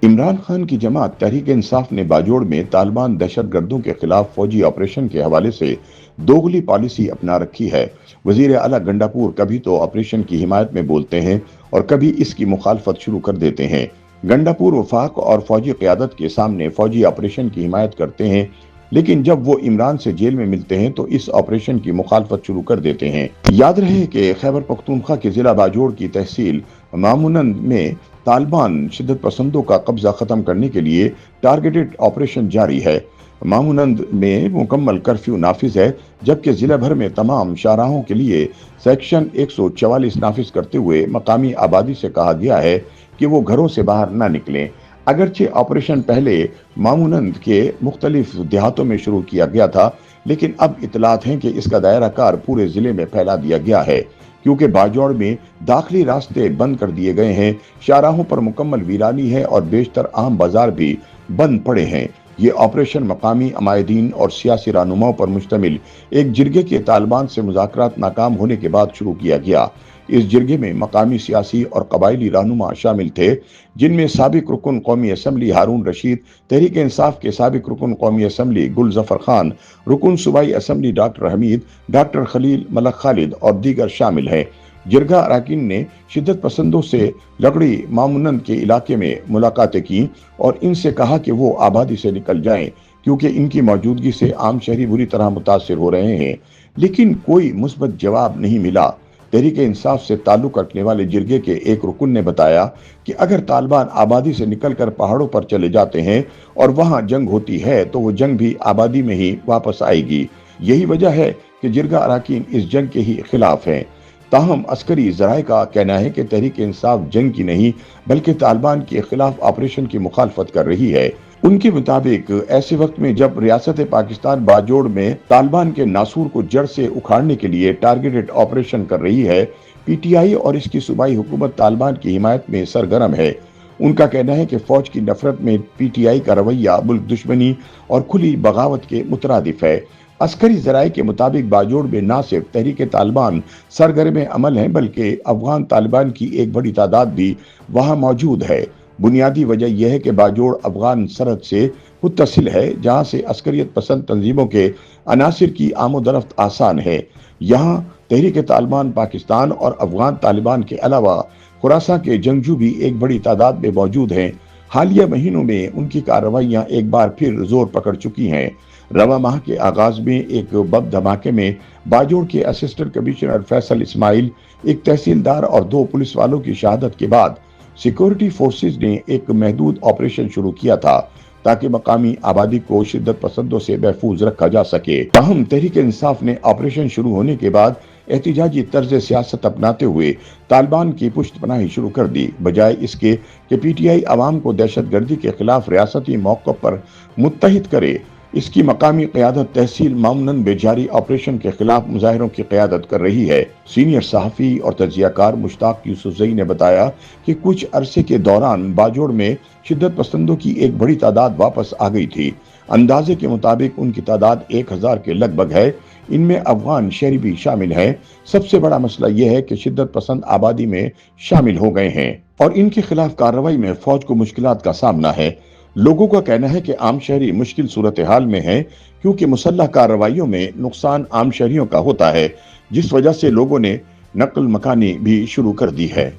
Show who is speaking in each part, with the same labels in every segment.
Speaker 1: इमरान खान की जमात तहरीक इंसाफ ने बाजोड़ में तालिबान दहशतगर्दों के खिलाफ फौजी ऑपरेशन के हवाले से दोगली पॉलिसी अपना रखी है। वजीर आला गंडापुर कभी तो ऑपरेशन की हिमायत में बोलते हैं और कभी इसकी मुखालफत शुरू कर देते हैं। गंडापुर वफाक और फौजी क़यादत के सामने फौजी ऑपरेशन की हिमायत करते हैं, लेकिन जब वो इमरान से जेल में मिलते हैं तो इस ऑपरेशन की मुखालफत शुरू कर देते हैं। याद रहे कि खैबर पख्तूनख्वा के जिला बाजोड़ की तहसील मामुनंद में तालिबान शिद्दत पसंदों का कब्जा खत्म करने के लिए टारगेटेड ऑपरेशन जारी है। मामुनंद में मुकम्मल कर्फ्यू नाफिज है, जबकि जिला भर में तमाम शाहराहों के लिए सेक्शन 144 नाफिज करते हुए मकामी आबादी से कहा गया है कि वो घरों से बाहर न निकलें। अगरचे ऑपरेशन पहले मामुनंद के मुख्तलिफ देहातों में शुरू किया गया था, लेकिन अब इतलात हैं कि इसका दायरा कार पूरे जिले में फैला दिया गया है, क्योंकि बाजौड़ में दाखिली रास्ते बंद कर दिए गए हैं, शाहराहों पर मुकम्मल वीरानी है और बेशतर आम बाजार भी बंद पड़े हैं। ये ऑपरेशन मकामी अमायदीन और सियासी रहनुमाओं पर मुश्तमिल एक जिरगे के तालिबान से मुज़ाकरात नाकाम होने के बाद शुरू किया गया। इस जिरगे में मकामी सियासी और कबायली रहनुमा शामिल थे, जिनमें साबिक रुकन कौमी असम्बली हारून रशीद, तहरीक इंसाफ के साबिक रुकन कौमी असम्बली गुल जफर खान, रुकन सूबाई assembly doctor Hamid, doctor Khalil Malik Khalid और दीगर शामिल हैं। जिरगा अरकान ने शिद्दत पसंदों से लगड़ी मामुनंद के इलाके में मुलाकातें की और इनसे कहा कि वो आबादी से निकल जाएं, क्योंकि इनकी मौजूदगी से आम शहरी बुरी तरह मुतासिर हो रहे हैं, लेकिन कोई मुस्बत जवाब नहीं मिला। तहरीक इंसाफ से ताल्लुक रखने वाले जिरगे के एक रुकन ने बताया कि अगर तालिबान आबादी से निकलकर पहाड़ों पर चले जाते हैं और वहां जंग होती है तो वो जंग भी आबादी में ही वापस आएगी। यही वजह है कि जिरगा अरकान इस जंग के ही खिलाफ हैं। ताहम अस्करी ज़राए का कहना है कि तहरीक इंसाफ जंग की नहीं बल्कि तालिबान के खिलाफ ऑपरेशन की मुखालफत कर रही है। उनके मुताबिक ऐसे वक्त में जब रियासत पाकिस्तान बाजोड़ में तालिबान के नासूर को जड़ से उखाड़ने के लिए टारगेटेड ऑपरेशन कर रही है, पीटीआई और इसकी सूबाई हुकूमत तालिबान की हिमायत में सरगर्म है। उनका कहना है कि फौज की नफरत में पीटीआई का रवैया मुल्क दुश्मनी और खुली बगावत के मुतरादिफ है। अस्करी ज़राए के मुताबिक बाजोड़ में न सिर्फ तहरीक तालिबान सरगर्म अमल है, बल्कि अफगान तालिबान की एक बड़ी तादाद भी वहाँ मौजूद है। बुनियादी वजह यह है कि बाजोड़ अफगान सरहद से मुत्तसिल है, जहाँ से अस्करियत पसंद तंजीमों के अनासिर की आमोदरफ्त आसान है। यहाँ तहरीक तालिबान पाकिस्तान और अफगान तालिबान के अलावा खुरासा के जंगजू भी एक बड़ी तादाद में मौजूद हैं। हालिया महीनों में उनकी कार्रवाइयाँ एक बार फिर जोर पकड़ चुकी हैं। रवा माह के आगाज में एक बम धमाके में बाजोड़ के असिस्टेंट कमिश्नर फैसल इस्माइल, एक तहसीलदार और 2 पुलिस वालों की शहादत के बाद सिक्योरिटी फोर्सेस ने एक महदूद ऑपरेशन शुरू किया था ताकि मकामी आबादी को शिद्दत पसंदों से महफूज रखा जा सके। ताहम तहरीक इंसाफ ने ऑपरेशन शुरू होने के बाद एहतिजाजी तर्ज सियासत अपनाते हुए तालिबान की पुश्तपनाही शुरू कर दी, बजाय इसके कि पीटीआई अवाम को दहशतगर्दी के खिलाफ रियासती मौक़िफ़ पर मुत्तहिद करे। इसकी मकामी क़यादत तहसील मामुनंद में जारी ऑपरेशन के खिलाफ मुजाहिरों की क़यादत कर रही है। सीनियर सहाफ़ी और तजियाकार मुश्ताक यूसुफ़ज़ई ने बताया कि कुछ अरसे के दौरान बाजोड़ में शिद्दत पसंदों की एक बड़ी तादाद वापस आ गई थी। अंदाजे के मुताबिक उनकी तादाद 1000 के लगभग है। इनमें अफगान शहरी भी शामिल हैं। सबसे बड़ा मसला यह है कि शिद्दत पसंद आबादी में शामिल हो गए हैं और इनके खिलाफ कार्रवाई में फौज को मुश्किलात का सामना है। लोगों का कहना है कि आम शहरी मुश्किल सूरत हाल में है, क्योंकि मुसल्लह कार्रवाइयों में नुकसान आम शहरियों का होता है, जिस वजह से लोगों ने नकल मकानी भी शुरू कर दी है।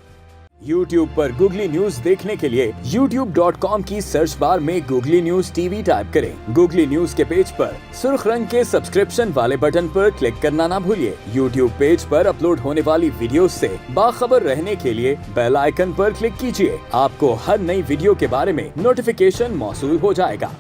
Speaker 2: YouTube पर गूगली न्यूज देखने के लिए youtube.com की सर्च बार में गूगली न्यूज टीवी टाइप करें। गूगली न्यूज के पेज पर सुर्ख रंग के सब्सक्रिप्शन वाले बटन पर क्लिक करना ना भूलिए। YouTube पेज पर अपलोड होने वाली वीडियोस से बाखबर रहने के लिए बेल आइकन पर क्लिक कीजिए। आपको हर नई वीडियो के बारे में नोटिफिकेशन मौसूल हो जाएगा।